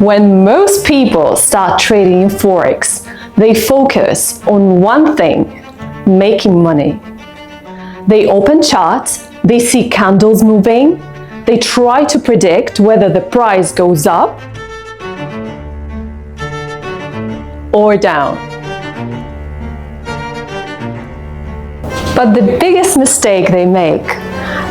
When most people start trading in Forex, they focus on one thing: making money. They open charts, they see candles moving, they try to predict whether the price goes up or down. But the biggest mistake they make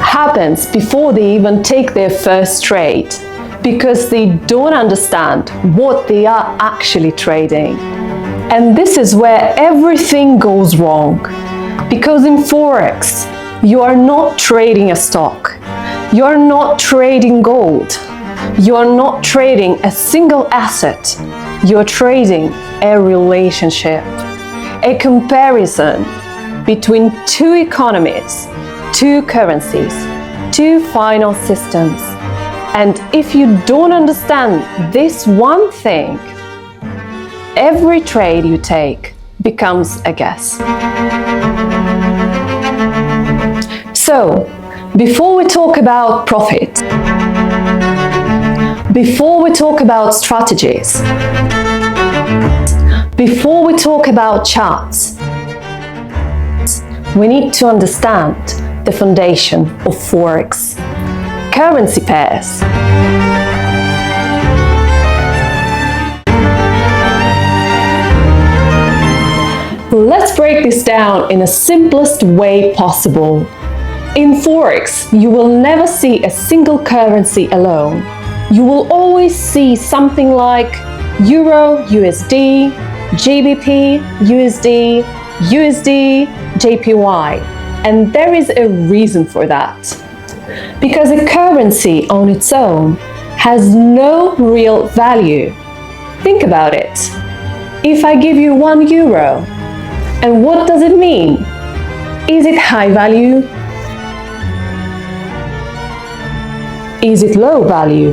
happens before they even take their first trade, because they don't understand what they are actually trading. And this is where everything goes wrong. Because in Forex, you are not trading a stock, you are not trading gold, you are not trading a single asset, you are trading a relationship, a comparison between two economies, two currencies, two final systems. And if you don't understand this one thing, every trade you take becomes a guess. So, before we talk about profit, before we talk about strategies, before we talk about charts, we need to understand the foundation of Forex: currency pairs. Let's break this down in the simplest way possible. In Forex, you will never see a single currency alone. You will always see something like Euro, USD, GBP, USD, USD, JPY. And there is a reason for that. Because a currency on its own has no real value. Think about it. If I give you €1, and what does it mean? Is it high value? Is it low value?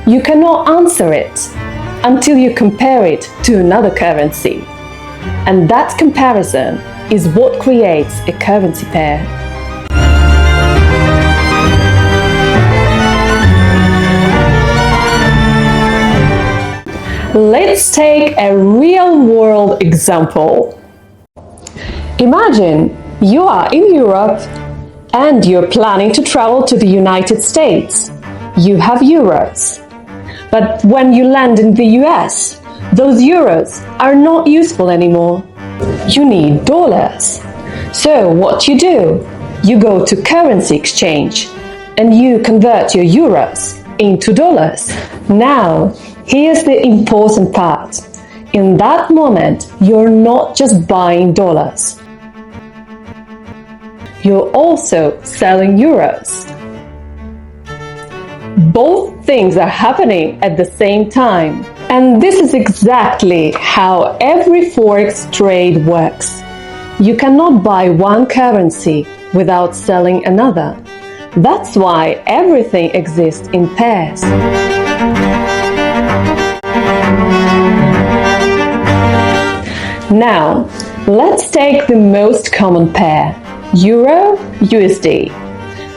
You cannot answer it until you compare it to another currency. And that comparison is what creates a currency pair. Let's take a real-world example. Imagine you are in Europe and you're planning to travel to the United States. You have euros. But when you land in the US, those euros are not useful anymore. You need dollars. So what do? You go to currency exchange and you convert your euros into dollars. Now, here's the important part. In that moment, you're not just buying dollars. You're also selling euros. Both things are happening at the same time. And this is exactly how every Forex trade works. You cannot buy one currency without selling another. That's why everything exists in pairs. Now, let's take the most common pair, Euro-USD.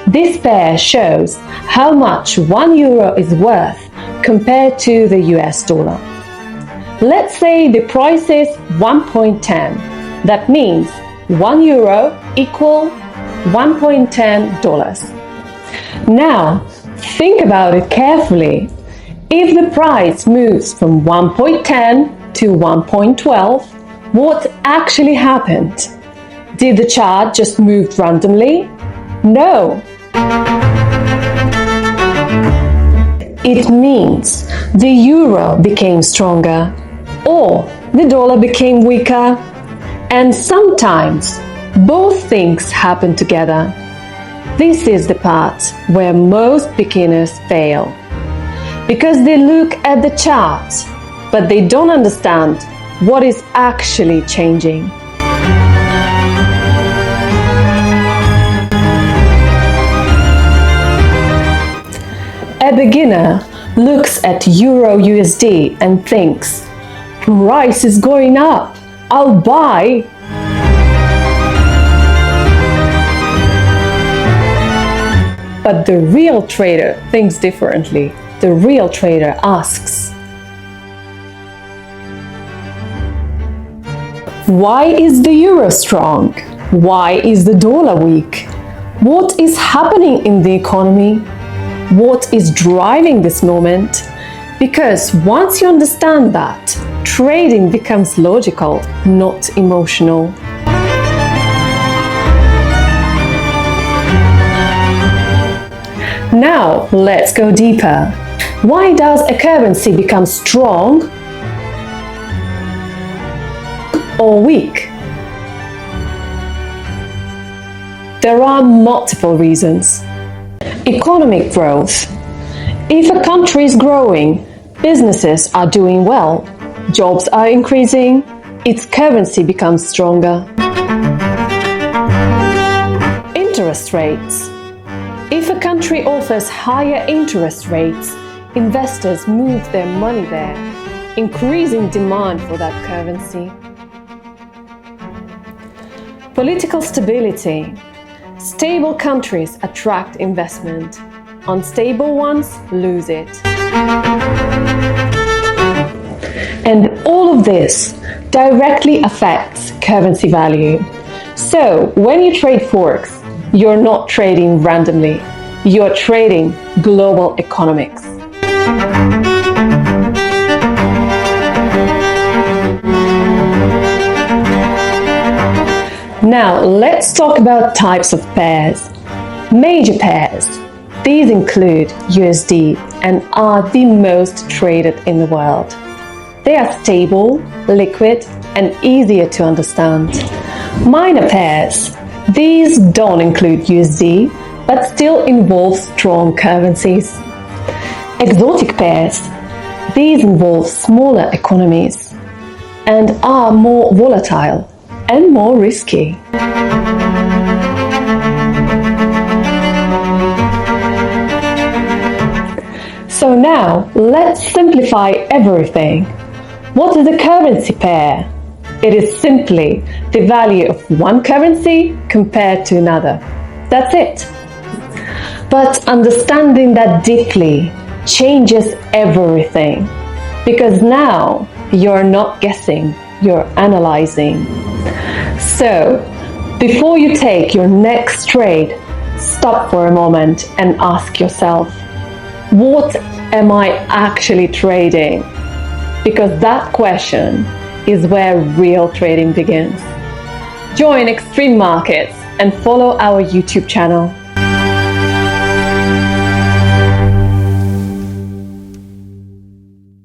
This pair shows how much €1 is worth compared to the US dollar. Let's say the price is 1.10. That means €1 equals $1.10. Now, think about it carefully. If the price moves from 1.10 to 1.12, what actually happened? Did the chart just move randomly? No. It means the euro became stronger or the dollar became weaker. And sometimes both things happen together. This is the part where most beginners fail. Because they look at the chart, but they don't understand what is actually changing. A beginner looks at Euro-USD and thinks, price is going up, I'll buy. But the real trader thinks differently. The real trader asks, why is the euro strong? Why is the dollar weak? What is happening in the economy? What is driving this moment? Because once you understand that, trading becomes logical, not emotional. Now, let's go deeper. Why does a currency become strong or weak? There are multiple reasons. Economic growth. If a country is growing, businesses are doing well, jobs are increasing, its currency becomes stronger. Interest rates. If a country offers higher interest rates, investors move their money there, increasing demand for that currency. Political stability. Stable countries attract investment. Unstable ones lose it. And all of this directly affects currency value. So, when you trade Forex, you're not trading randomly. You're trading global economics. Now, let's talk about types of pairs. Major pairs. These include USD and are the most traded in the world. They are stable, liquid, and easier to understand. Minor pairs. These don't include USD, but still involve strong currencies. Exotic pairs. These involve smaller economies and are more volatile and more risky. So now, let's simplify everything. What is a currency pair? It is simply the value of one currency compared to another. That's it. But understanding that deeply changes everything. Because now you're not guessing, you're analyzing. So, before you take your next trade, stop for a moment and ask yourself, what am I actually trading? Because that question is where real trading begins. Join Xtreme Markets and follow our YouTube channel.